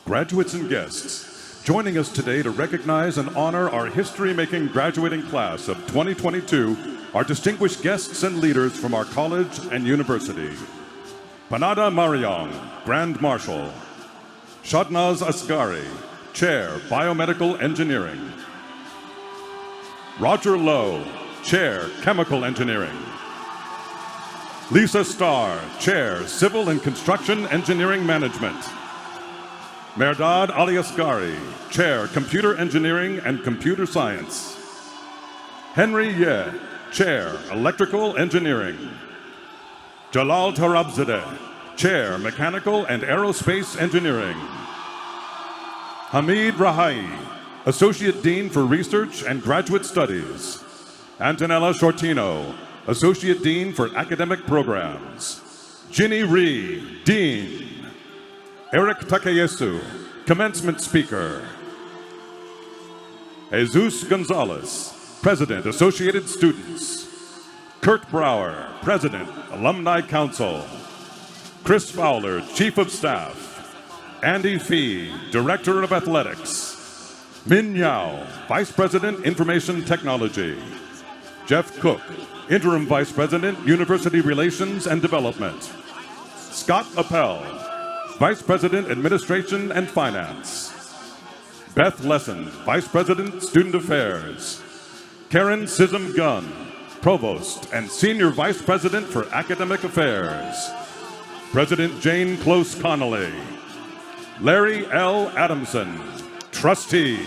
Graduates and guests, joining us today to recognize and honor our history-making graduating class of 2022 are distinguished guests and leaders from our college and university. Panada Mariong, Grand Marshal. Shadnaz Asghari, Chair, Biomedical Engineering. Roger Lowe, Chair, Chemical Engineering. Lisa Starr, Chair, Civil and Construction Engineering Management. Mehrdad Ali Asghari, Chair, Computer Engineering and Computer Science. Henry Ye, Chair, Electrical Engineering. Jalal Tarabzadeh, Chair, Mechanical and Aerospace Engineering. Hamid Rahai, Associate Dean for Research and Graduate Studies. Antonella Shortino, Associate Dean for Academic Programs. Ginny Rhee, Dean. Eric Takayesu, Commencement Speaker. Jesus Gonzalez, President, Associated Students. Kurt Brower, President, Alumni Council. Chris Fowler, Chief of Staff. Andy Fee, Director of Athletics. Min Yao, Vice President, Information Technology. Jeff Cook, Interim Vice President, University Relations and Development. Scott Appel, Vice President, Administration and Finance. Beth Lesson, Vice President, Student Affairs. Karen Sism Gunn, Provost and Senior Vice President for Academic Affairs. President Jane Close Connolly. Larry L. Adamson, Trustee.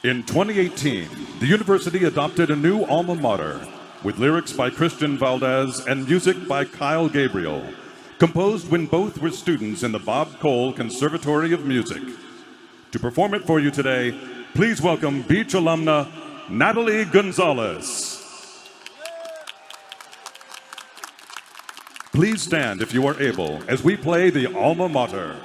In 2018, the university adopted a new alma mater with lyrics by Christian Valdez and music by Kyle Gabriel, composed when both were students in the Bob Cole Conservatory of Music. To perform it for you today, please welcome Beach alumna Natalie Gonzalez. Please stand if you are able as we play the alma mater.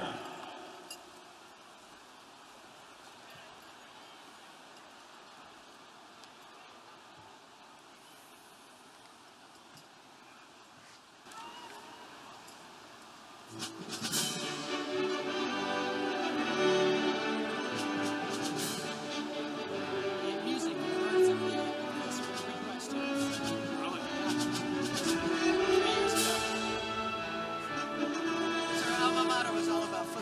Our alma mater was all about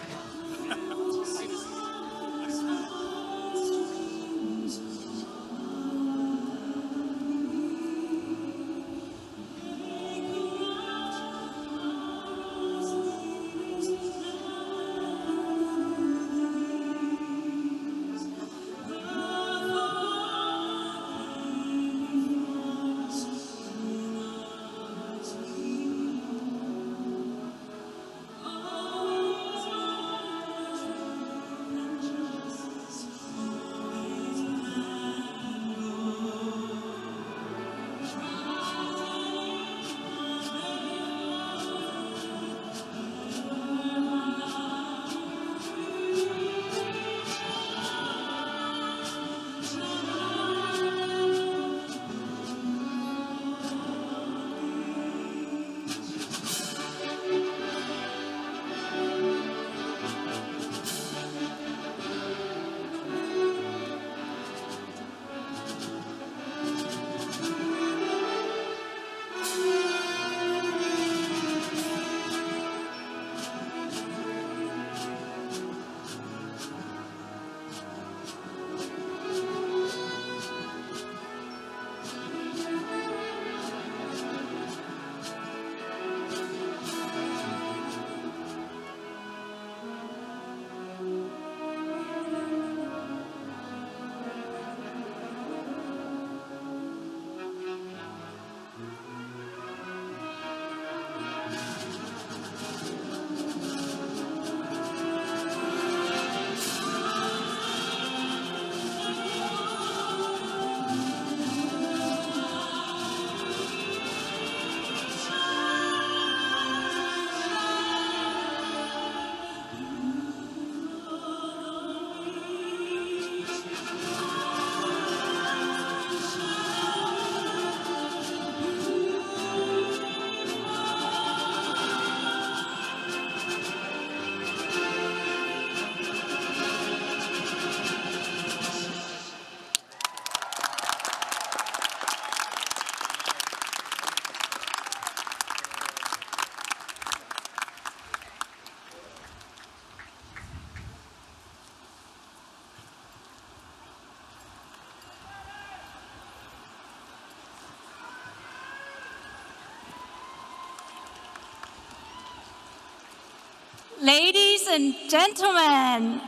Ladies and gentlemen,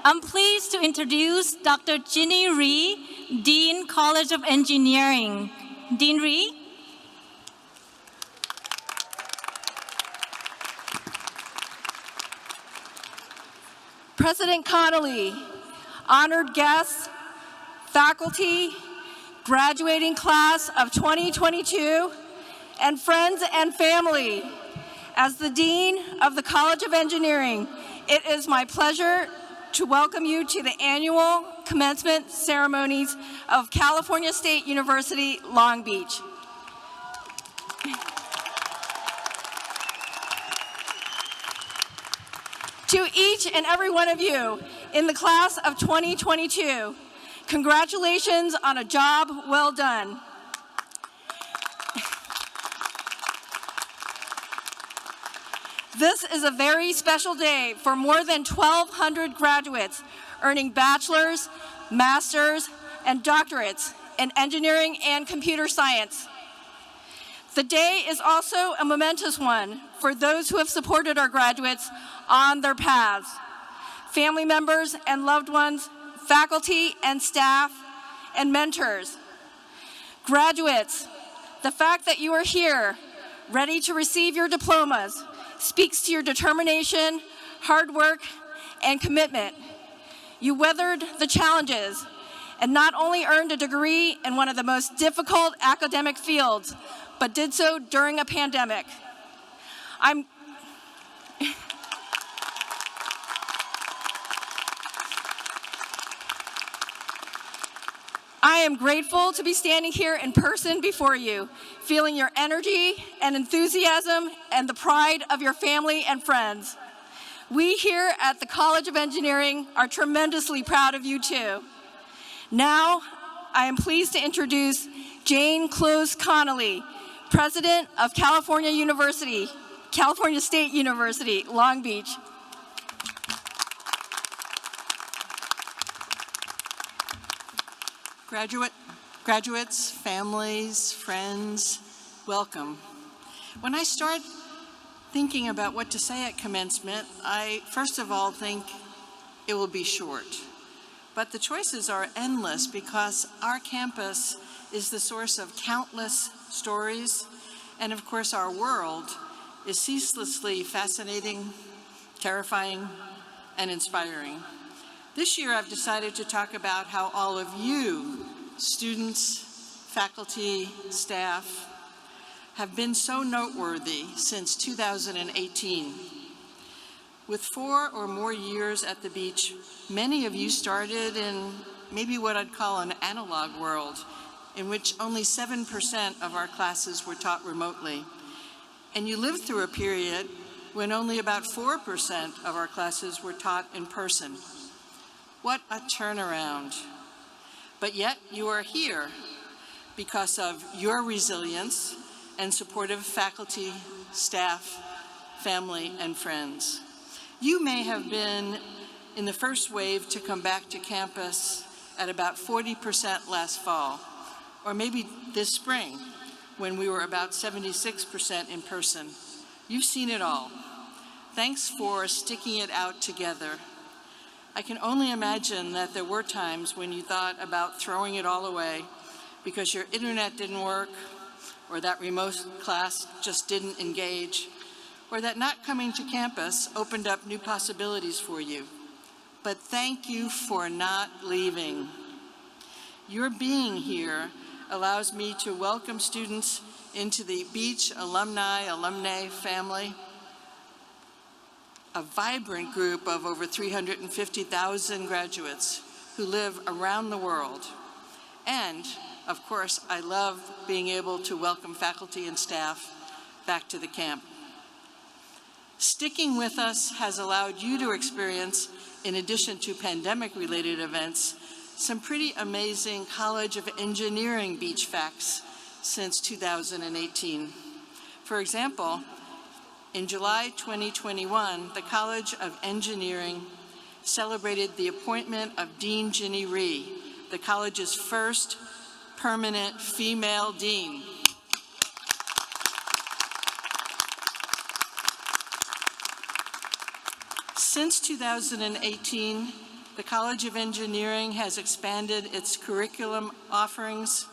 I'm pleased to introduce Dr. Ginny Rhee, Dean, College of Engineering. Dean Rhee. President Connolly, honored guests, faculty, graduating class of 2022, and friends and family. As the Dean of the College of Engineering, it is my pleasure to welcome you to the annual commencement ceremonies of California State University, Long Beach. To each and every one of you in the class of 2022, congratulations on a job well done. This is a very special day for more than 1,200 graduates earning bachelor's, master's, and doctorates in engineering and computer science. The day is also a momentous one for those who have supported our graduates on their paths, family members and loved ones, faculty and staff, and mentors. Graduates, the fact that you are here, ready to receive your diplomas, speaks to your determination, hard work, and commitment. You weathered the challenges and not only earned a degree in one of the most difficult academic fields, but did so during a pandemic. I am grateful to be standing here in person before you, feeling your energy and enthusiasm and the pride of your family and friends. We here at the College of Engineering are tremendously proud of you too. Now, I am pleased to introduce Jane Close Connolly, President of California State University, Long Beach. Graduates, families, friends, welcome. When I start thinking about what to say at commencement, I first of all think it will be short. But the choices are endless because our campus is the source of countless stories, and of course our world is ceaselessly fascinating, terrifying, and inspiring. This year I've decided to talk about how all of you, students, faculty, staff, have been so noteworthy since 2018. With 4 or more years at the beach, many of you started in maybe what I'd call an analog world, in which only 7% of our classes were taught remotely. And you lived through a period when only about 4% of our classes were taught in person. What a turnaround. But yet you are here because of your resilience and supportive faculty, staff, family, and friends. You may have been in the first wave to come back to campus at about 40% last fall, or maybe this spring when we were about 76% in person. You've seen it all. Thanks for sticking it out together. I can only imagine that there were times when you thought about throwing it all away because your internet didn't work, or that remote class just didn't engage, or that not coming to campus opened up new possibilities for you. But thank you for not leaving. Your being here allows me to welcome students into the Beach alumni family, a vibrant group of over 350,000 graduates who live around the world. And, of course, I love being able to welcome faculty and staff back to the camp. Sticking with us has allowed you to experience, in addition to pandemic-related events, some pretty amazing College of Engineering beach facts since 2018. For example, in July 2021, the College of Engineering celebrated the appointment of Dean Ginny Rhee, the college's first permanent female dean. Since 2018, the College of Engineering has expanded its curriculum offerings,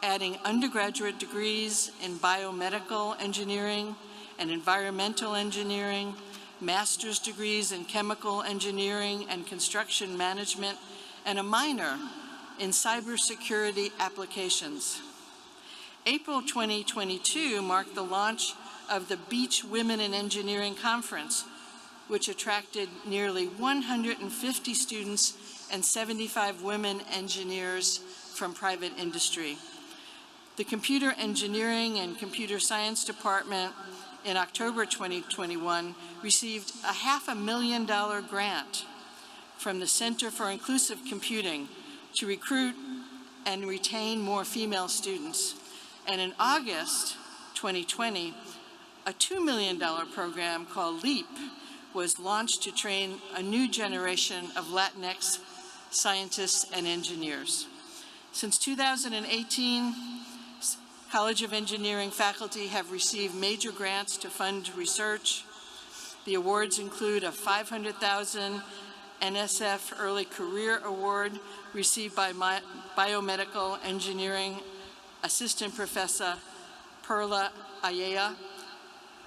adding undergraduate degrees in biomedical engineering and environmental engineering, master's degrees in chemical engineering and construction management, and a minor in cybersecurity applications. April 2022 marked the launch of the Beach Women in Engineering Conference, which attracted nearly 150 students and 75 women engineers from private industry. The Computer Engineering and Computer Science Department in October 2021 received a $500,000 grant from the Center for Inclusive Computing to recruit and retain more female students. And in August 2020, a $2 million program called LEAP was launched to train a new generation of Latinx scientists and engineers. Since 2018, College of Engineering faculty have received major grants to fund research. The awards include a $500,000 NSF Early Career Award received by Biomedical Engineering Assistant Professor Perla Ayala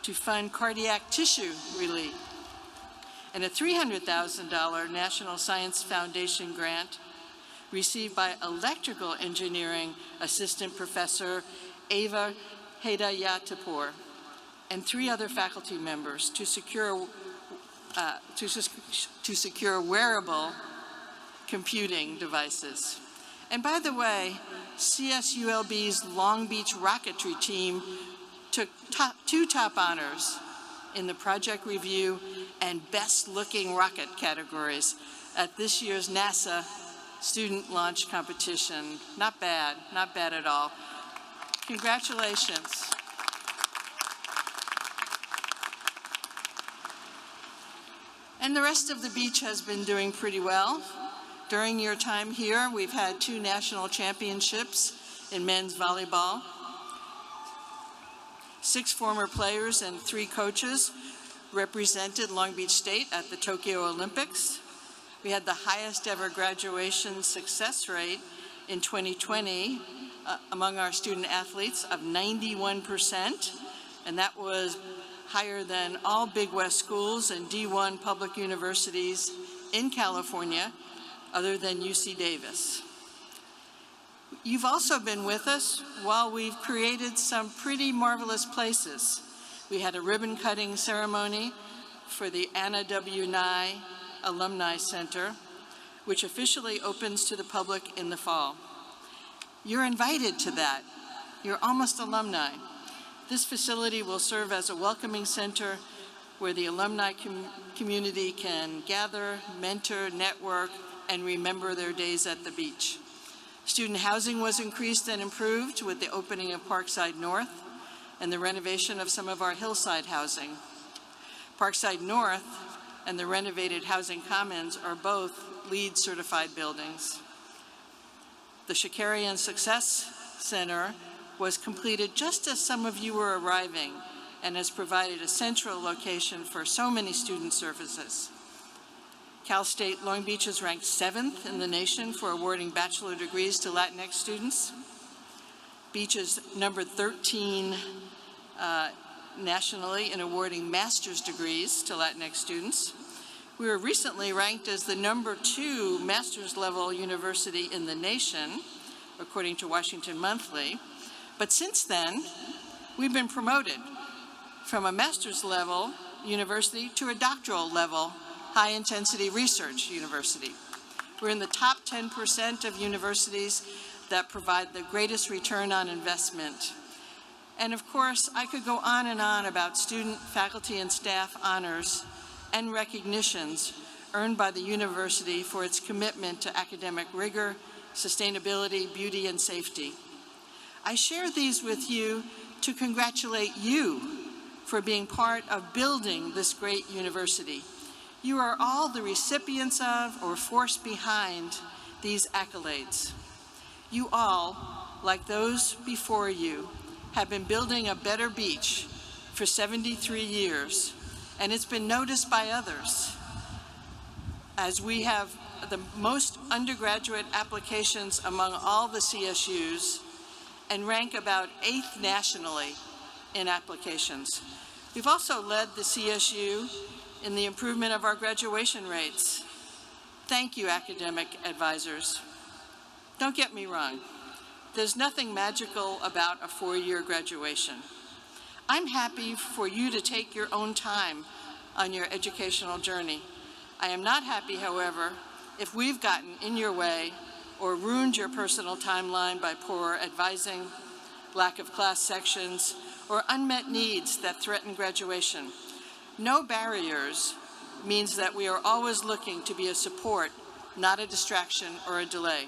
to fund cardiac tissue relief, and a $300,000 National Science Foundation grant received by Electrical Engineering Assistant Professor Ava Hedayatapur and 3 other faculty members to secure wearable computing devices. And by the way, CSULB's Long Beach rocketry team took 2 top honors in the project review and best looking rocket categories at this year's NASA student launch competition. Not bad at all. Congratulations. And the rest of the beach has been doing pretty well. During your time here, we've had 2 national championships in men's volleyball. 6 former players and 3 coaches represented Long Beach State at the Tokyo Olympics. We had the highest ever graduation success rate in 2020 among our student athletes of 91%, and that was higher than all Big West schools and D1 public universities in California, other than UC Davis. You've also been with us while we've created some pretty marvelous places. We had a ribbon cutting ceremony for the Anna W. Nye Alumni Center, which officially opens to the public in the fall. You're invited to that. You're almost alumni. This facility will serve as a welcoming center where the alumni community can gather, mentor, network, and remember their days at the beach. Student housing was increased and improved with the opening of Parkside North and the renovation of some of our hillside housing. Parkside North and the renovated Housing Commons are both LEED certified buildings. The Shakarian Success Center was completed just as some of you were arriving and has provided a central location for so many student services. Cal State Long Beach is ranked 7th in the nation for awarding bachelor degrees to Latinx students. Beach is number 13 nationally in awarding master's degrees to Latinx students. We were recently ranked as the number 2 master's level university in the nation, according to Washington Monthly. But since then, we've been promoted from a master's level university to a doctoral level high-intensity research university. We're in the top 10% of universities that provide the greatest return on investment. And of course, I could go on and on about student, faculty, and staff honors and recognitions earned by the university for its commitment to academic rigor, sustainability, beauty, and safety. I share these with you to congratulate you for being part of building this great university. You are all the recipients of or force behind these accolades. You all, like those before you, have been building a better beach for 73 years, and it's been noticed by others, as we have the most undergraduate applications among all the CSUs and rank about 8th nationally in applications. We've also led the CSU in the improvement of our graduation rates. Thank you, academic advisors. Don't get me wrong, there's nothing magical about a 4-year graduation. I'm happy for you to take your own time on your educational journey. I am not happy, however, if we've gotten in your way or ruined your personal timeline by poor advising, lack of class sections, or unmet needs that threaten graduation. No barriers means that we are always looking to be a support, not a distraction or a delay.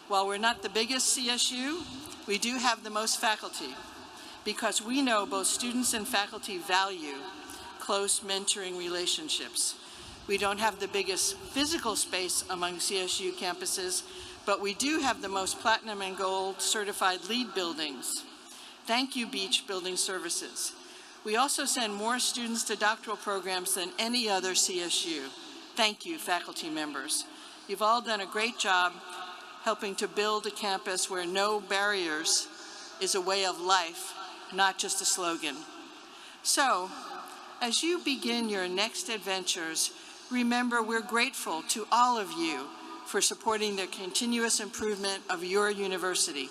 While we're not the biggest CSU, we do have the most faculty because we know both students and faculty value close mentoring relationships. We don't have the biggest physical space among CSU campuses, but we do have the most platinum and gold certified LEED buildings. Thank you, Beach Building Services. We also send more students to doctoral programs than any other CSU. Thank you, faculty members. You've all done a great job helping to build a campus where no barriers is a way of life, not just a slogan. So, as you begin your next adventures, remember we're grateful to all of you for supporting the continuous improvement of your university.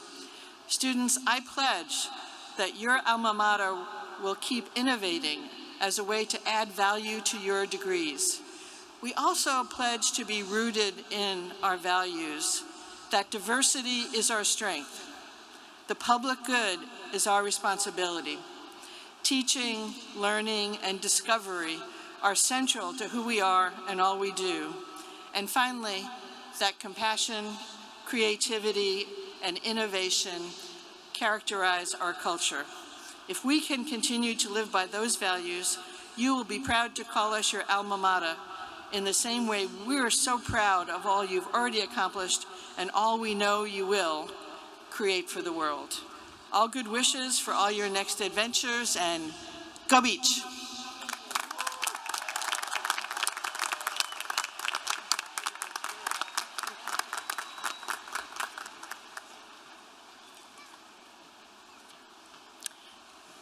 Students, I pledge that your alma mater will keep innovating as a way to add value to your degrees. We also pledge to be rooted in our values, that diversity is our strength. The public good is our responsibility. Teaching, learning, and discovery are central to who we are and all we do. And finally, that compassion, creativity, and innovation characterize our culture. If we can continue to live by those values, you will be proud to call us your alma mater in the same way we are so proud of all you've already accomplished and all we know you will create for the world. All good wishes for all your next adventures, and go Beach!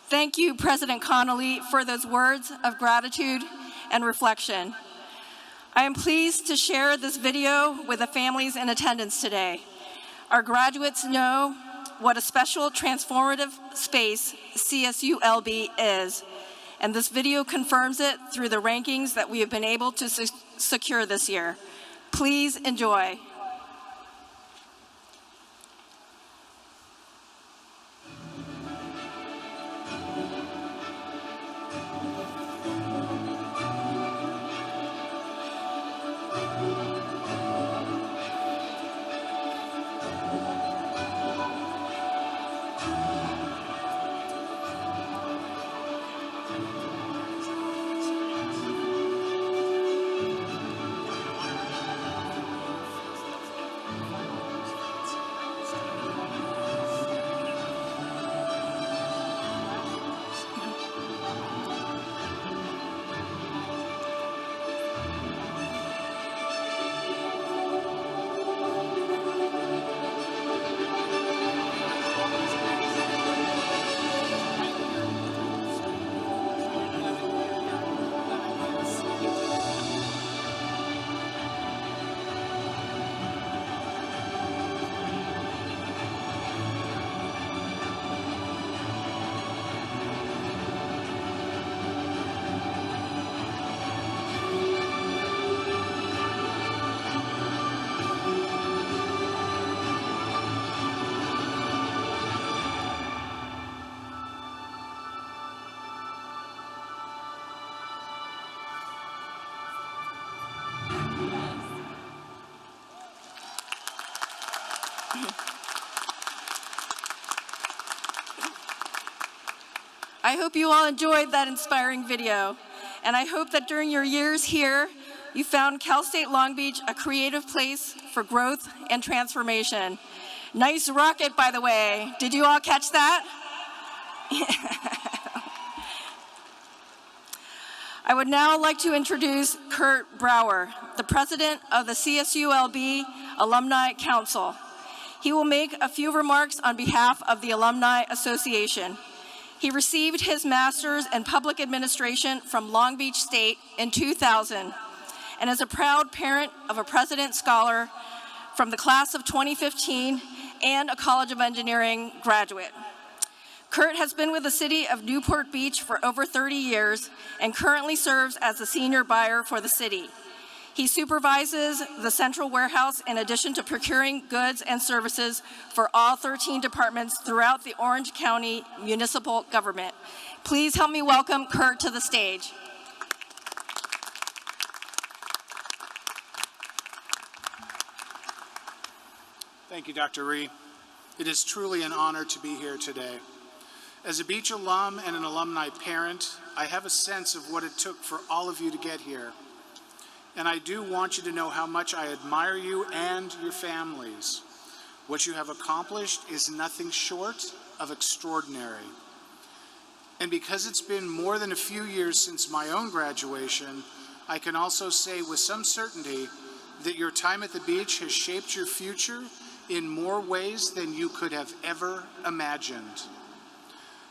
Thank you, President Connolly, for those words of gratitude and reflection. I am pleased to share this video with the families in attendance today. Our graduates know what a special transformative space CSU LB is, and this video confirms it through the rankings that we have been able to secure this year. Please enjoy. I hope you all enjoyed that inspiring video, and I hope that during your years here, you found Cal State Long Beach a creative place for growth and transformation. Nice rocket, by the way. Did you all catch that? I would now like to introduce Kurt Brower, the president of the CSULB Alumni Council. He will make a few remarks on behalf of the Alumni Association. He received his master's in public administration from Long Beach State in 2000 and is a proud parent of a President's Scholar from the class of 2015 and a College of Engineering graduate. Kurt has been with the city of Newport Beach for over 30 years and currently serves as the senior buyer for the city. He supervises the central warehouse in addition to procuring goods and services for all 13 departments throughout the Orange County municipal government. Please help me welcome Kurt to the stage. Thank you, Dr. Rhee. It is truly an honor to be here today. As a Beach alum and an alumni parent, I have a sense of what it took for all of you to get here. And I do want you to know how much I admire you and your families. What you have accomplished is nothing short of extraordinary. And because it's been more than a few years since my own graduation, I can also say with some certainty that your time at the beach has shaped your future in more ways than you could have ever imagined.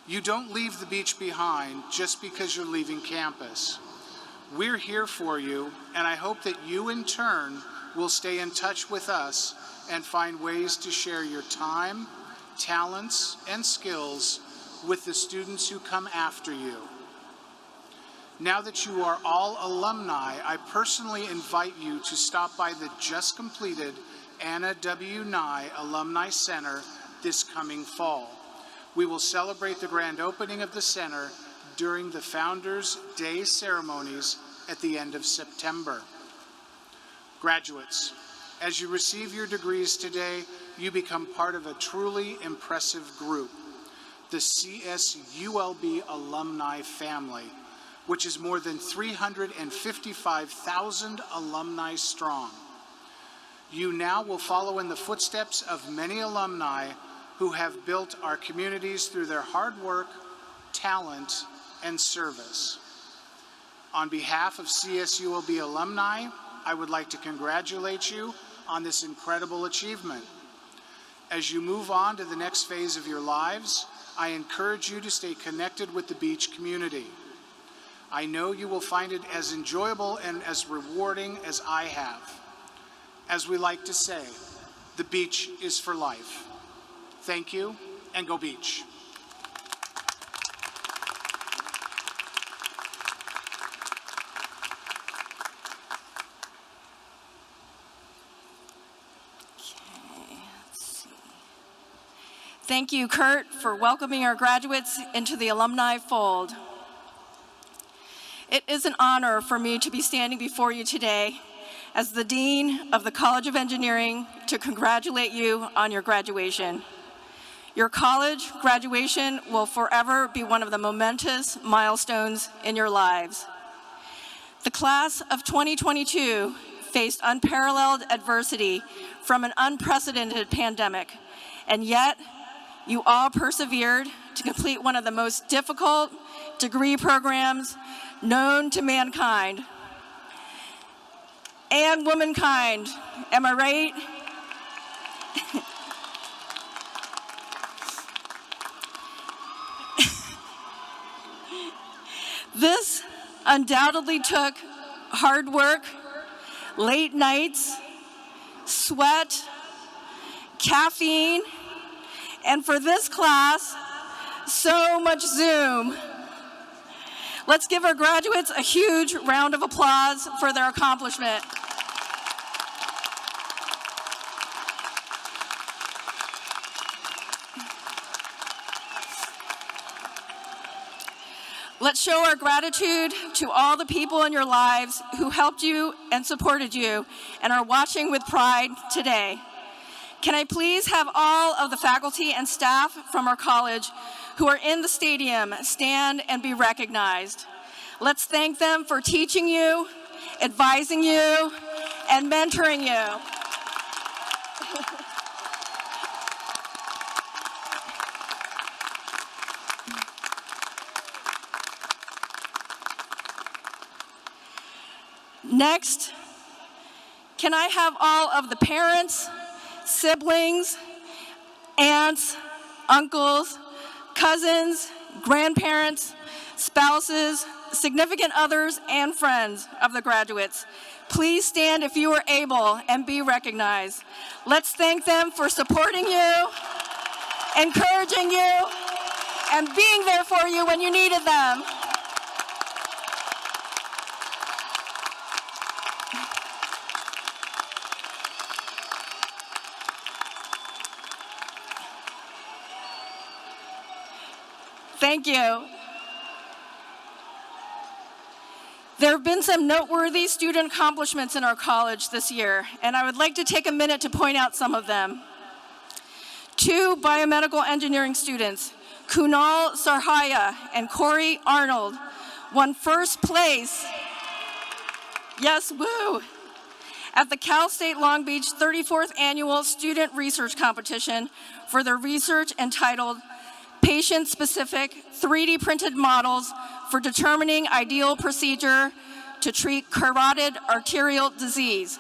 You don't leave the beach behind just because you're leaving campus. We're here for you, and I hope that you in turn will stay in touch with us and find ways to share your time, talents, and skills with the students who come after you. Now that you are all alumni, I personally invite you to stop by the just completed Anna W. Nye Alumni Center this coming fall. We will celebrate the grand opening of the center during the Founders Day ceremonies at the end of September. Graduates, as you receive your degrees today, you become part of a truly impressive group, the CSULB alumni family, which is more than 355,000 alumni strong. You now will follow in the footsteps of many alumni who have built our communities through their hard work, talent, and service. On behalf of CSULB alumni, I would like to congratulate you on this incredible achievement. As you move on to the next phase of your lives, I encourage you to stay connected with the beach community. I know you will find it as enjoyable and as rewarding as I have. As we like to say, the beach is for life. Thank you, and go Beach. Thank you, Kurt, for welcoming our graduates into the alumni fold. It is an honor for me to be standing before you today as the Dean of the College of Engineering to congratulate you on your graduation. Your college graduation will forever be one of the momentous milestones in your lives. The class of 2022 faced unparalleled adversity from an unprecedented pandemic, and yet you all persevered to complete one of the most difficult degree programs known to mankind and womankind. Am I right? This undoubtedly took hard work, late nights, sweat, caffeine, and for this class, so much Zoom. Let's give our graduates a huge round of applause for their accomplishment. Let's show our gratitude to all the people in your lives who helped you and supported you and are watching with pride today. Can I please have all of the faculty and staff from our college who are in the stadium stand and be recognized? Let's thank them for teaching you, advising you, and mentoring you. Next, can I have all of the parents, siblings, aunts, uncles, cousins, grandparents, spouses, significant others, and friends of the graduates, please stand if you are able and be recognized. Let's thank them for supporting you, encouraging you, and being there for you when you needed them. Thank you. There have been some noteworthy student accomplishments in our college this year, and I would like to take a minute to point out some of them. 2 biomedical engineering students, Kunal Sarhaya and Corey Arnold, won first place, yes, woo, at the Cal State Long Beach 34th Annual Student Research Competition for their research entitled Patient-Specific 3D Printed Models for Determining Ideal Procedure to Treat Carotid Arterial Disease.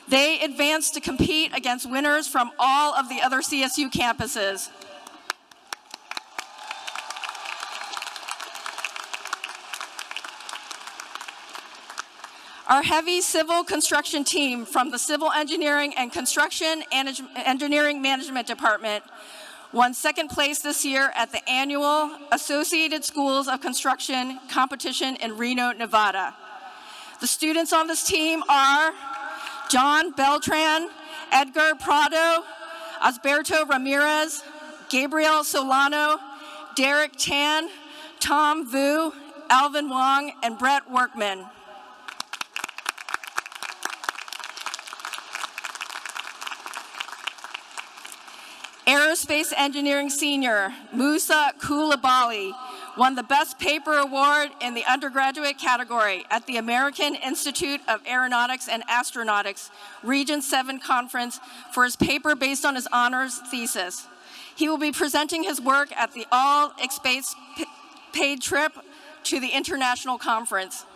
They advanced to compete against winners from all of the other CSU campuses. Our heavy civil construction team from the Civil Engineering and Construction Engineering Management Department won second place this year at the annual Associated Schools of Construction competition in Reno, Nevada. The students on this team are John Beltran, Edgar Prado, Osberto Ramirez, Gabriel Solano, Derek Tan, Tom Vu, Alvin Wong, and Brett Workman. Aerospace Engineering Senior Musa Koulibaly won the Best Paper Award in the undergraduate category at the American Institute of Aeronautics and Astronautics Region 7 Conference for his paper based on his honors thesis. He will be presenting his work at the all-expense paid trip to the international conference.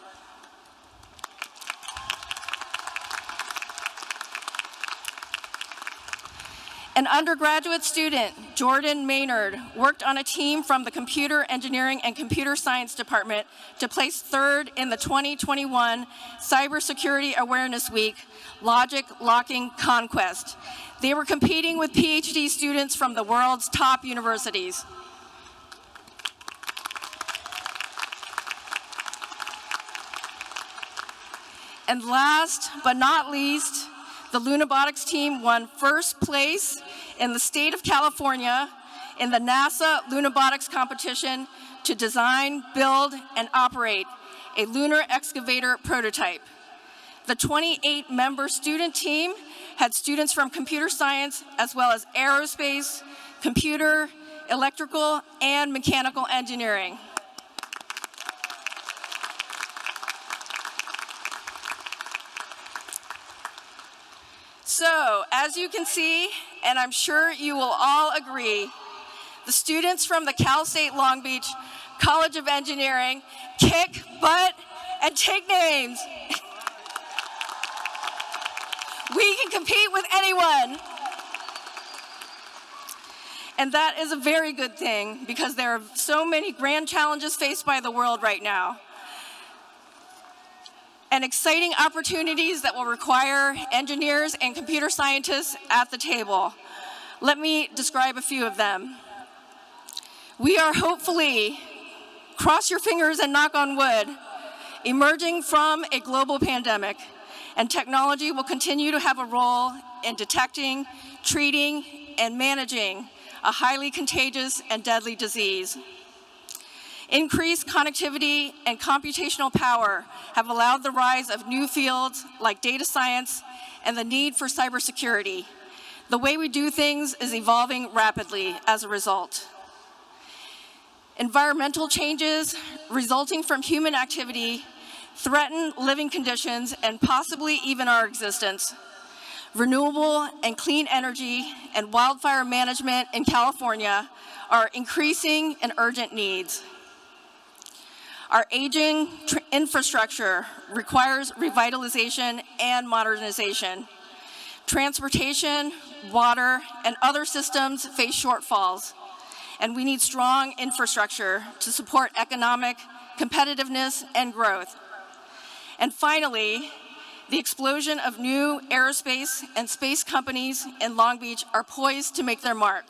An undergraduate student, Jordan Maynard, worked on a team from the Computer Engineering and Computer Science Department to place third in the 2021 Cybersecurity Awareness Week Logic Locking Conquest. They were competing with PhD students from the world's top universities. And last but not least, the Lunabotics team won first place in the state of California in the NASA Lunabotics competition to design, build, and operate a lunar excavator prototype. The 28-member student team had students from computer science as well as aerospace, computer, electrical, and mechanical engineering. So, as you can see, and I'm sure you will all agree, the students from the Cal State Long Beach College of Engineering kick butt and take names. We can compete with anyone. And that is a very good thing because there are so many grand challenges faced by the world right now, and exciting opportunities that will require engineers and computer scientists at the table. Let me describe a few of them. We are hopefully, cross your fingers and knock on wood, emerging from a global pandemic, and technology will continue to have a role in detecting, treating, and managing a highly contagious and deadly disease. Increased connectivity and computational power have allowed the rise of new fields like data science and the need for cybersecurity. The way we do things is evolving rapidly as a result. Environmental changes resulting from human activity threaten living conditions and possibly even our existence. Renewable and clean energy and wildfire management in California are increasing and urgent needs. Our aging infrastructure requires revitalization and modernization. Transportation, water, and other systems face shortfalls, and we need strong infrastructure to support economic competitiveness and growth. And finally, the explosion of new aerospace and space companies in Long Beach are poised to make their mark.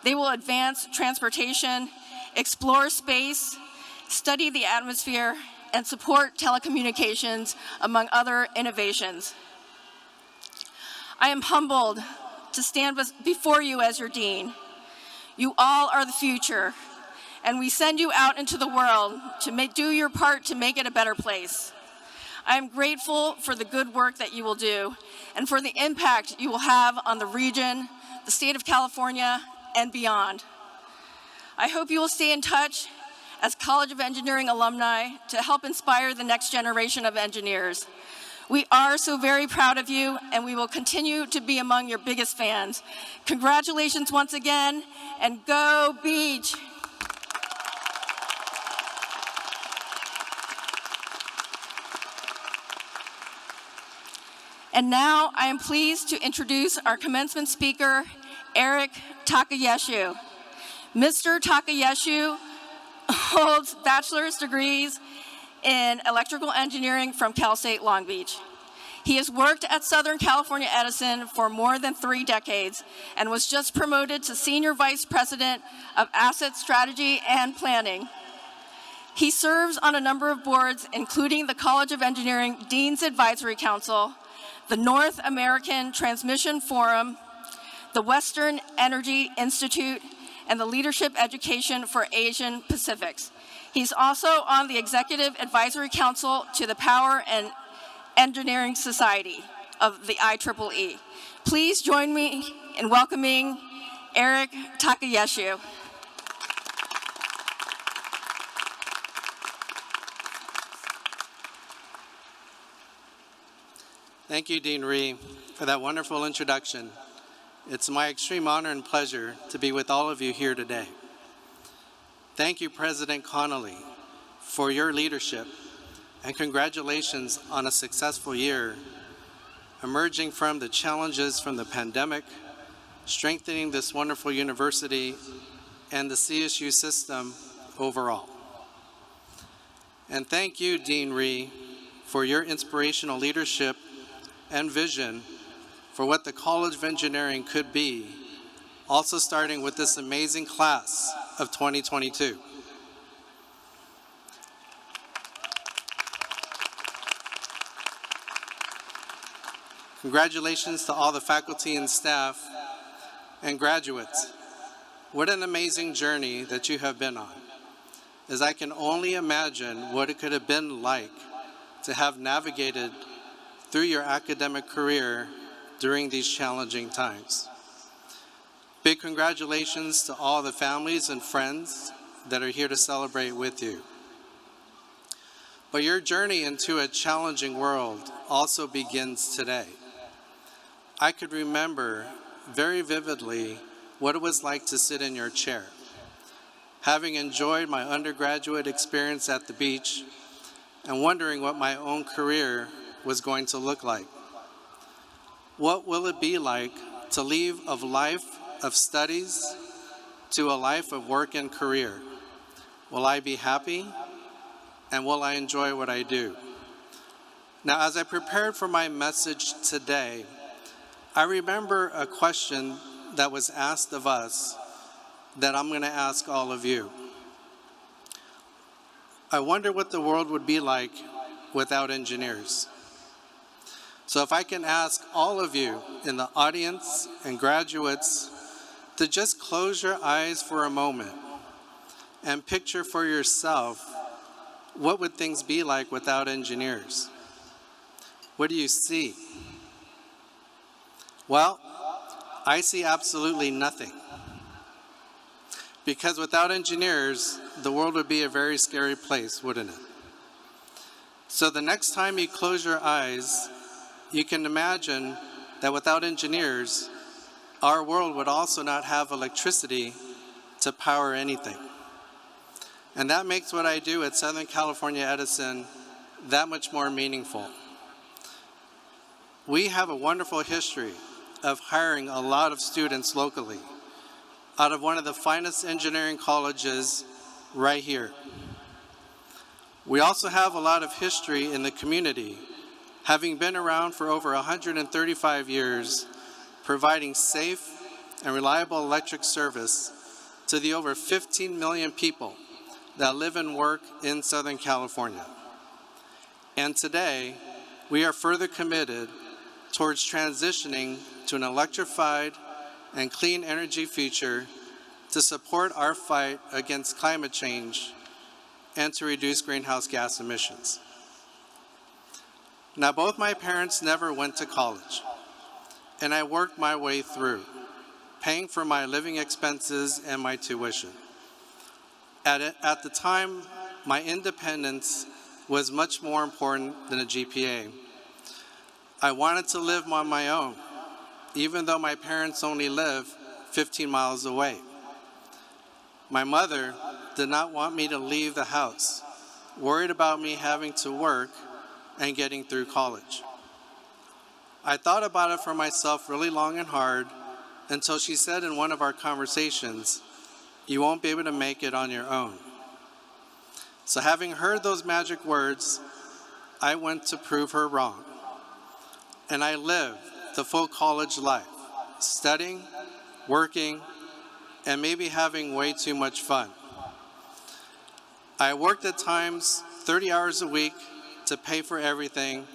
They will advance transportation, explore space, study the atmosphere, and support telecommunications, among other innovations. I am humbled to stand before you as your dean. You all are the future, and we send you out into the world to do your part to make it a better place. I am grateful for the good work that you will do and for the impact you will have on the region, the state of California, and beyond. I hope you will stay in touch as College of Engineering alumni to help inspire the next generation of engineers. We are so very proud of you, and we will continue to be among your biggest fans. Congratulations once again, and go Beach! And now I am pleased to introduce our commencement speaker, Eric Takayeshu. Mr. Takayeshu holds bachelor's degrees in electrical engineering from Cal State Long Beach. He has worked at Southern California Edison for more than 3 decades and was just promoted to Senior Vice President of Asset Strategy and Planning. He serves on a number of boards, including the College of Engineering Dean's Advisory Council, the North American Transmission Forum, the Western Energy Institute, and the Leadership Education for Asian Pacifics. He's also on the Executive Advisory Council to the Power and Engineering Society of the IEEE. Please join me in welcoming Eric Takayeshu. Thank you, Dean Rhee, for that wonderful introduction. It's my extreme honor and pleasure to be with all of you here today. Thank you, President Connolly, for your leadership, and congratulations on a successful year, emerging from the challenges from the pandemic, strengthening this wonderful university, and the CSU system overall. And thank you, Dean Rhee, for your inspirational leadership and vision for what the College of Engineering could be, also starting with this amazing class of 2022. Congratulations to all the faculty and staff and graduates. What an amazing journey that you have been on, as I can only imagine what it could have been like to have navigated through your academic career during these challenging times. Big congratulations to all the families and friends that are here to celebrate with you. But your journey into a challenging world also begins today. I could remember very vividly what it was like to sit in your chair, having enjoyed my undergraduate experience at the beach and wondering what my own career was going to look like. What will it be like to leave a life of studies to a life of work and career? Will I be happy? And will I enjoy what I do? Now, as I prepared for my message today, I remember a question that was asked of us that I'm going to ask all of you. I wonder what the world would be like without engineers. So if I can ask all of you in the audience and graduates to just close your eyes for a moment and picture for yourself, what would things be like without engineers? What do you see? Well, I see absolutely nothing. Because without engineers, the world would be a very scary place, wouldn't it? So the next time you close your eyes, you can imagine that without engineers, our world would also not have electricity to power anything. And that makes what I do at Southern California Edison that much more meaningful. We have a wonderful history of hiring a lot of students locally out of one of the finest engineering colleges right here. We also have a lot of history in the community, having been around for over 135 years, providing safe and reliable electric service to the over 15 million people that live and work in Southern California. And today, we are further committed towards transitioning to an electrified and clean energy future to support our fight against climate change and to reduce greenhouse gas emissions. Now, both my parents never went to college, and I worked my way through, paying for my living expenses and my tuition. At the time, my independence was much more important than a GPA. I wanted to live on my own, even though my parents only live 15 miles away. My mother did not want me to leave the house, worried about me having to work and getting through college. I thought about it for myself really long and hard until she said in one of our conversations, "You won't be able to make it on your own." So having heard those magic words, I went to prove her wrong. And I lived the full college life, studying, working, and maybe having way too much fun. I worked at times 30 hours a week to pay for everything,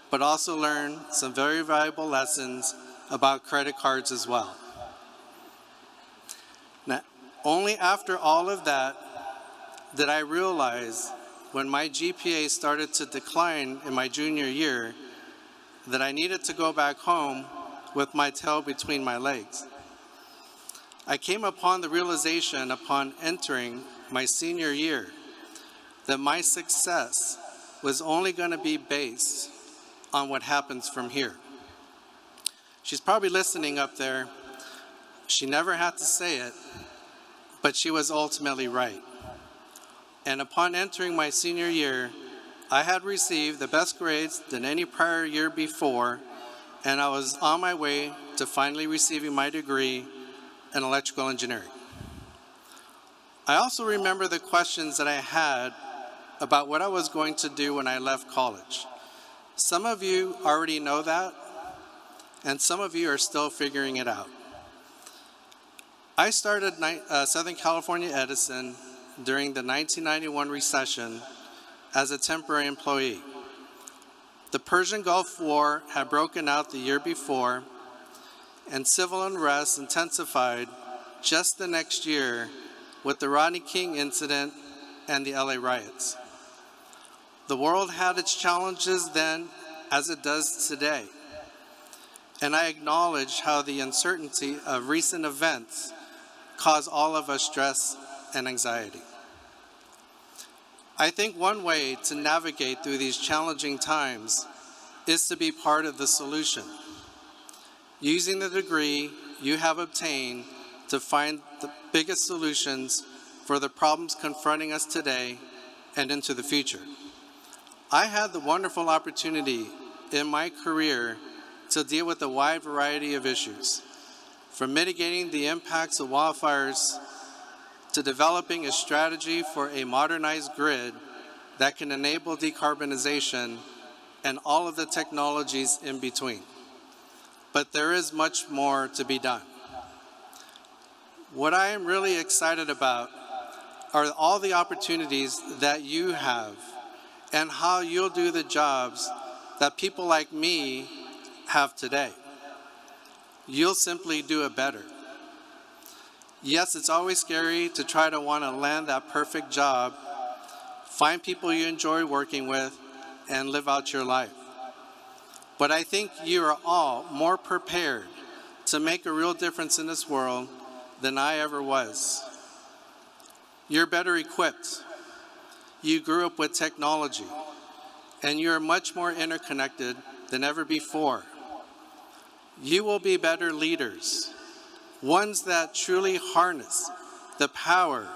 but also learned some very valuable lessons about credit cards as well. Now, only after all of that did I realize, when my GPA started to decline in my junior year, that I needed to go back home with my tail between my legs. I came upon the realization upon entering my senior year that my success was only going to be based on what happens from here. She's probably listening up there. She never had to say it, but she was ultimately right. And upon entering my senior year, I had received the best grades than any prior year before, and I was on my way to finally receiving my degree in electrical engineering. I also remember the questions that I had about what I was going to do when I left college. Some of you already know that, and some of you are still figuring it out. I started Southern California Edison during the 1991 recession as a temporary employee. The Persian Gulf War had broken out the year before, and civil unrest intensified just the next year with the Rodney King incident and the LA riots. The world had its challenges then, as it does today, and I acknowledge how the uncertainty of recent events caused all of us stress and anxiety. I think one way to navigate through these challenging times is to be part of the solution, using the degree you have obtained to find the biggest solutions for the problems confronting us today and into the future. I had the wonderful opportunity in my career to deal with a wide variety of issues, from mitigating the impacts of wildfires to developing a strategy for a modernized grid that can enable decarbonization and all of the technologies in between. But there is much more to be done. What I am really excited about are all the opportunities that you have and how you'll do the jobs that people like me have today. You'll simply do it better. Yes, it's always scary to try to want to land that perfect job, find people you enjoy working with, and live out your life. But I think you are all more prepared to make a real difference in this world than I ever was. You're better equipped. You grew up with technology, and you're much more interconnected than ever before. You will be better leaders, ones that truly harness the power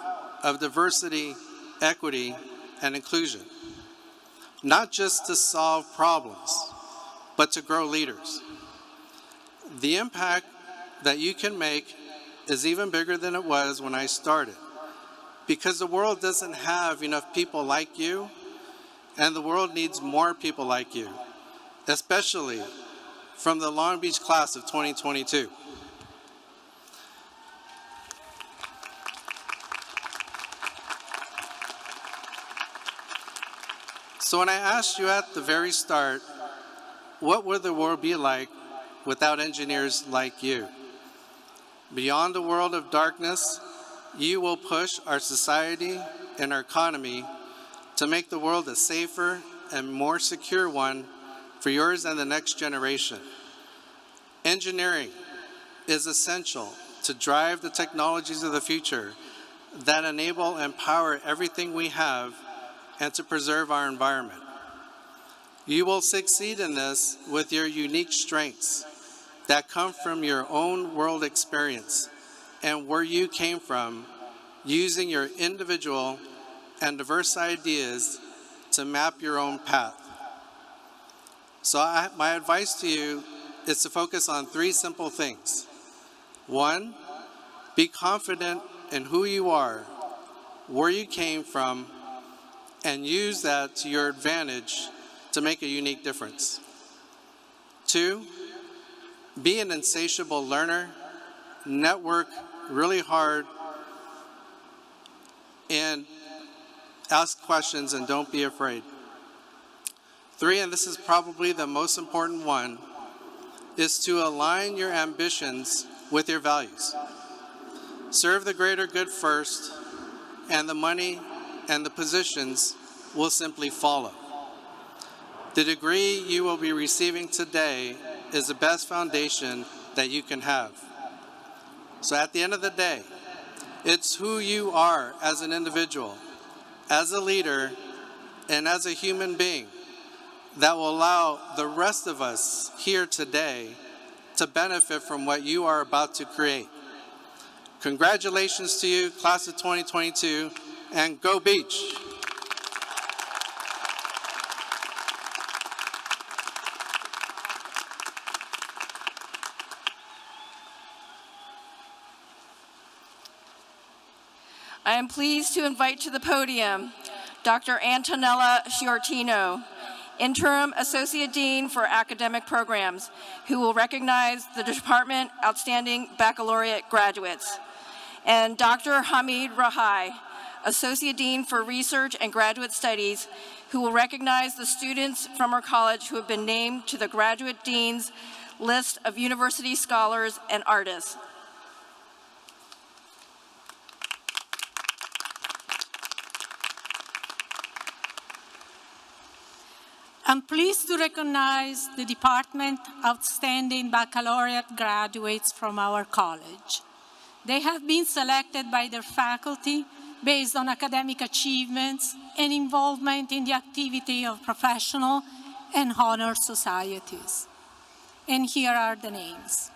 of diversity equity, and inclusion, not just to solve problems, but to grow leaders. The impact that you can make is even bigger than it was when I started, because the world doesn't have enough people like you, and the world needs more people like you, especially from the Long Beach class of 2022. So when I asked you at the very start, what would the world be like without engineers like you? Beyond the world of darkness, you will push our society and our economy to make the world a safer and more secure one for yours and the next generation. Engineering is essential to drive the technologies of the future that enable and power everything we have and to preserve our environment. You will succeed in this with your unique strengths that come from your own world experience and where you came from, using your individual and diverse ideas to map your own path. So my advice to you is to focus on 3 simple things. 1, be confident in who you are, where you came from, and use that to your advantage to make a unique difference. 2, be an insatiable learner, network really hard, and ask questions and don't be afraid. 3, and this is probably the most important one, is to align your ambitions with your values. Serve the greater good first, and the money and the positions will simply follow. The degree you will be receiving today is the best foundation that you can have. So at the end of the day, it's who you are as an individual, as a leader, and as a human being that will allow the rest of us here today to benefit from what you are about to create. Congratulations to you, class of 2022, and go Beach! I am pleased to invite to the podium Dr. Antonella Sciortino, Interim Associate Dean for Academic Programs, who will recognize the Department Outstanding Baccalaureate graduates, and Dr. Hamid Rahai, Associate Dean for Research and Graduate Studies, who will recognize the students from our college who have been named to the Graduate Dean's list of university scholars and artists. I'm pleased to recognize the Department Outstanding Baccalaureate graduates from our college. They have been selected by their faculty based on academic achievements and involvement in the activity of professional and honor societies. And here are the names.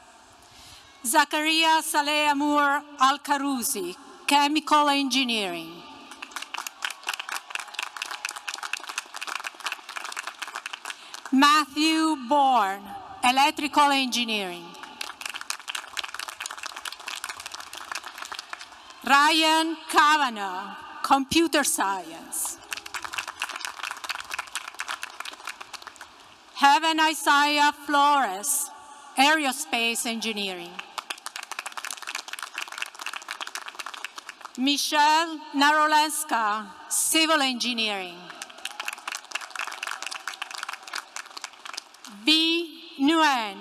Zakaria Saleh Amour Al-Karouzi, Chemical Engineering. Matthew Bourne, Electrical Engineering. Ryan Kavanaugh, Computer Science. Heaven Isaiah Flores, Aerospace Engineering. Michelle Narolenska, Civil Engineering. B. Nguyen,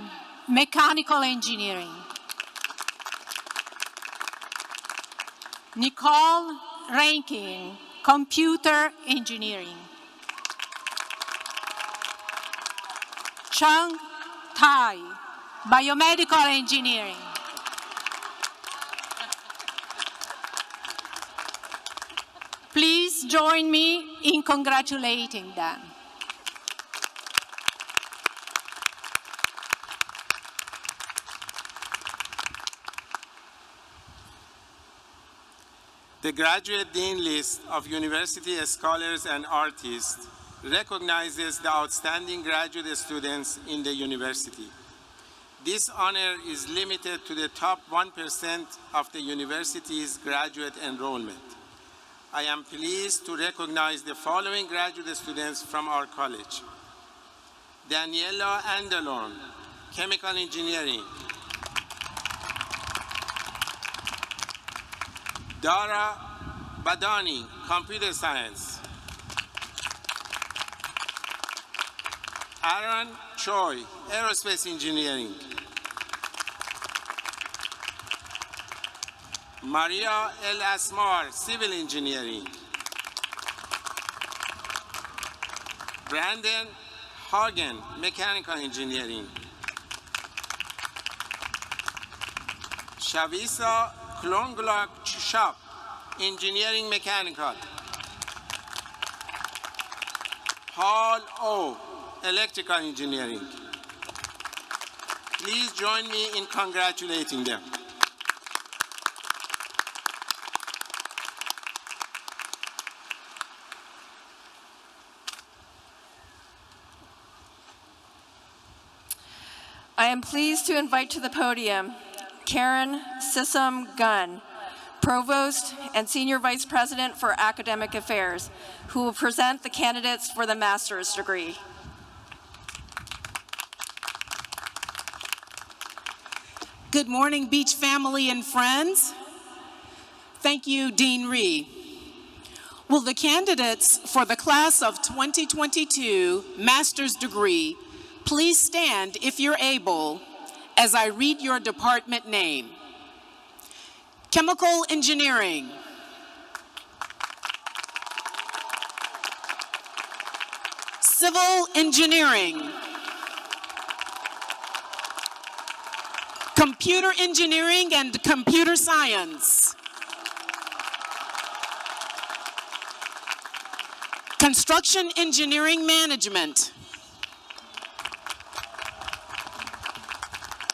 Mechanical Engineering. Nicole Rankin, Computer Engineering. Chung Tai, Biomedical Engineering. Please join me in congratulating them. The graduate dean list of university scholars and artists recognizes the outstanding graduate students in the university. This honor is limited to the top 1% of the university's graduate enrollment. I am pleased to recognize the following graduate students from our college. Daniela Andalon, Chemical Engineering. Dara Badani, Computer Science. Aaron Choi, Aerospace Engineering. Maria El Asmar, Civil Engineering. Brandon Hagen, Mechanical Engineering. Shavisa Klonglak Chushap, Engineering Mechanical. Paul O, Electrical Engineering. Please join me in congratulating them. I am pleased to invite to the podium Karen Sissom Gunn, Provost and Senior Vice President for Academic Affairs, who will present the candidates for the master's degree. Good morning, Beach family and friends. Thank you, Dean Ree. Will the candidates for the class of 2022 master's degree please stand if you're able as I read your department name? Chemical Engineering. Civil Engineering. Computer Engineering and Computer Science. Construction Engineering Management.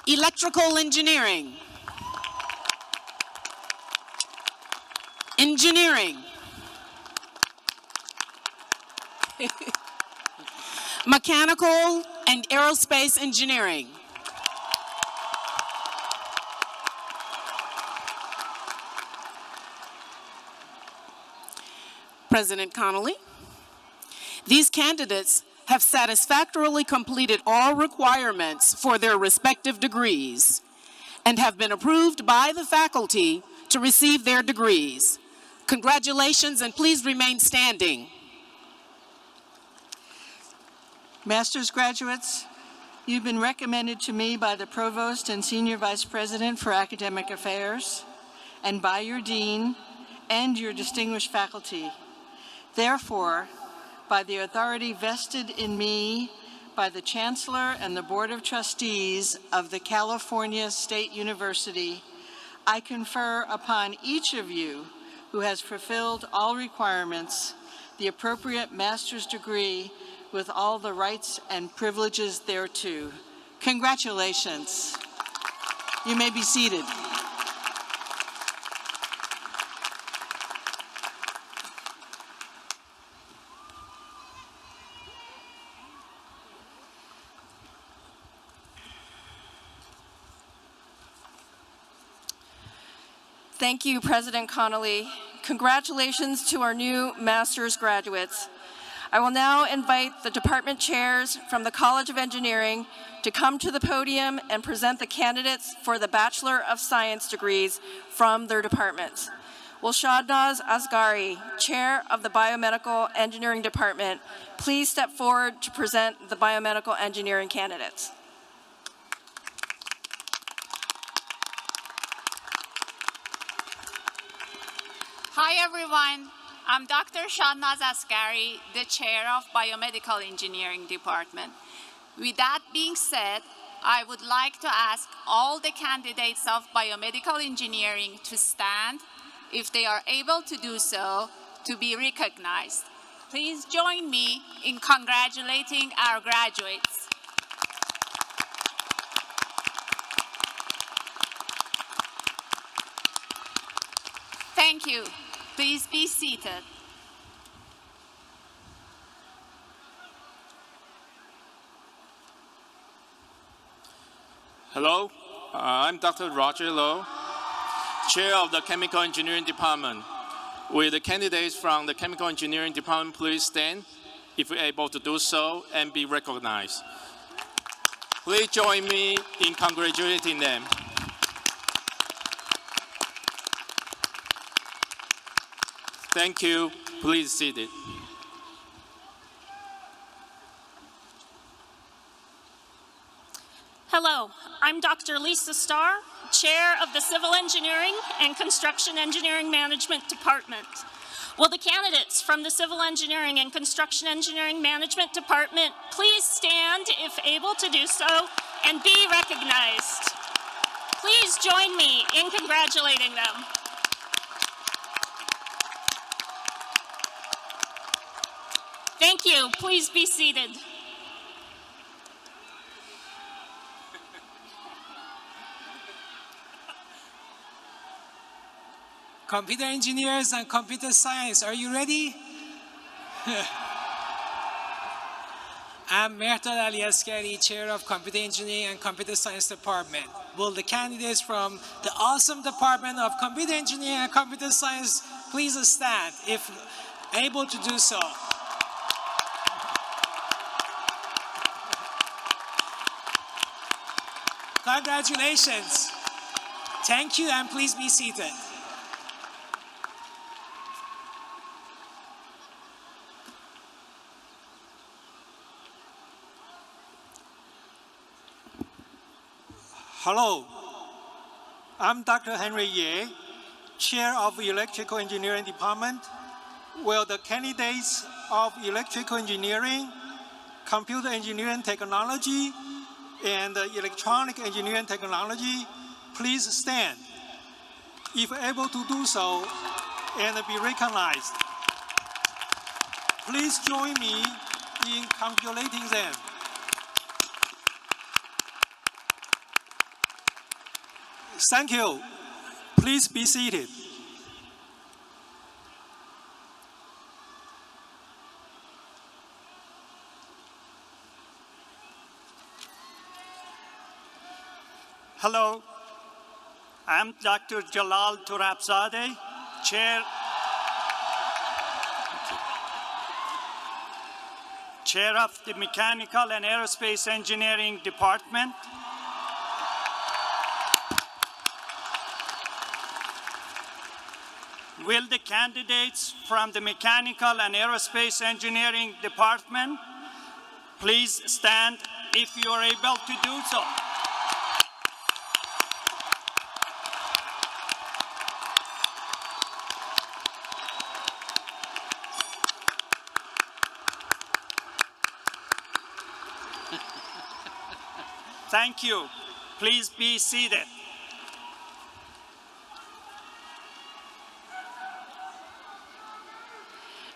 Electrical Engineering. Engineering. Mechanical and Aerospace Engineering. President Connolly, these candidates have satisfactorily completed all requirements for their respective degrees and have been approved by the faculty to receive their degrees. Congratulations, and please remain standing. Master's graduates, you've been recommended to me by the Provost and Senior Vice President for Academic Affairs and by your Dean and your distinguished faculty. Therefore, by the authority vested in me by the Chancellor and the Board of Trustees of the California State University, I confer upon each of you who has fulfilled all requirements the appropriate master's degree with all the rights and privileges thereto. Congratulations. You may be seated. Thank you, President Connolly. Congratulations to our new master's graduates. I will now invite the department chairs from the College of Engineering to come to the podium and present the candidates for the Bachelor of Science degrees from their departments. Will Shadnaz Asghari, Chair of the Biomedical Engineering Department, please step forward to present the biomedical engineering candidates? Hi everyone, I'm Dr. Shadnaz Asghari, the Chair of Biomedical Engineering Department. With that being said, I would like to ask all the candidates of biomedical engineering to stand, if they are able to do so, to be recognized. Please join me in congratulating our graduates. Thank you. Please be seated. Hello, I'm Dr. Roger Lowe, Chair of the Chemical Engineering Department. Will the candidates from the Chemical Engineering Department please stand, if you're able to do so, and be recognized. Please join me in congratulating them. Thank you. Please sit it. Hello, I'm Dr. Lisa Starr, Chair of the Civil Engineering and Construction Engineering Management Department. Will the candidates from the Civil Engineering and Construction Engineering Management Department please stand, if able to do so, and be recognized? Please join me in congratulating them. Thank you. Please be seated. Computer engineers and computer science, are you ready? I'm Mehtad Aliaskari, Chair of Computer Engineering and Computer Science Department. Will the candidates from the awesome Department of Computer Engineering and Computer Science please stand, if able to do so? Congratulations. Thank you, and please be seated. Hello, I'm Dr. Henry Ye, Chair of Electrical Engineering Department. Will the candidates of Electrical Engineering, Computer Engineering Technology, and Electronic Engineering Technology please stand, if able to do so, and be recognized. Please join me in congratulating them. Thank you. Please be seated. Hello, I'm Dr. Jalal Turabzadeh, Chair of the Mechanical and Aerospace Engineering Department. Will the candidates from the Mechanical and Aerospace Engineering Department please stand, if you are able to do so? Thank you. Please be seated.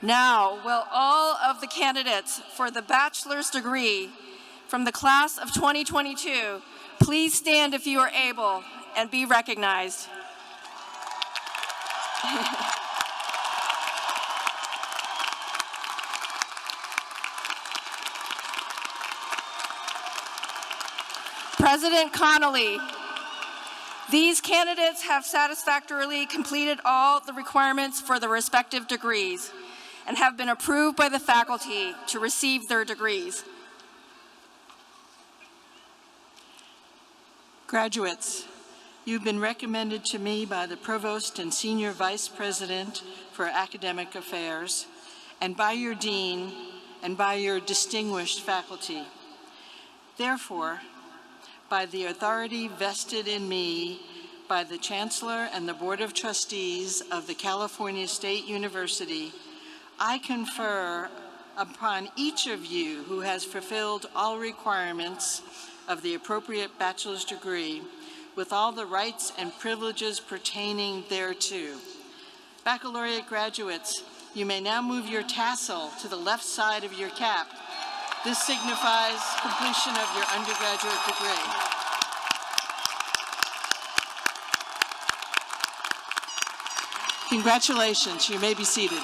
Now, will all of the candidates for the bachelor's degree from the class of 2022 please stand, if you are able, and be recognized? President Connolly, these candidates have satisfactorily completed all the requirements for the respective degrees and have been approved by the faculty to receive their degrees. Graduates, you've been recommended to me by the Provost and Senior Vice President for Academic Affairs, and by your Dean, and by your distinguished faculty. Therefore, by the authority vested in me by the Chancellor and the Board of Trustees of the California State University, I confer upon each of you who has fulfilled all requirements of the appropriate bachelor's degree with all the rights and privileges pertaining thereto. Baccalaureate graduates, you may now move your tassel to the left side of your cap. This signifies completion of your undergraduate degree. Congratulations. You may be seated.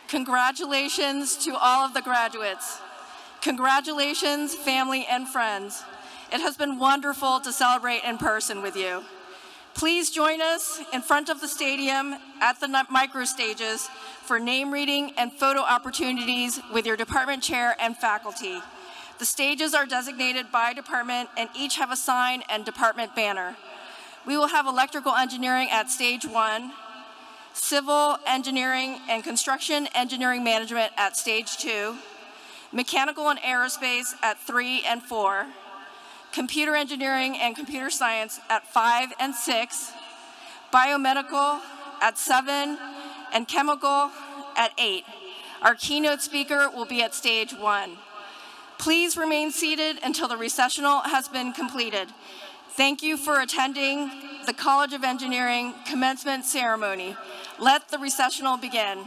Congratulations to all of the graduates. Congratulations, family and friends. It has been wonderful to celebrate in person with you. Please join us in front of the stadium at the micro stages for name reading and photo opportunities with your department chair and faculty. The stages are designated by department and each have a sign and department banner. We will have electrical engineering at stage 1, civil engineering and construction engineering management at stage 2, mechanical and aerospace at 3 and 4, computer engineering and computer science at 5 and 6, biomedical at 7, and chemical at 8. Our keynote speaker will be at stage 1. Please remain seated until the recessional has been completed. Thank you for attending the College of Engineering commencement ceremony. Let the recessional begin.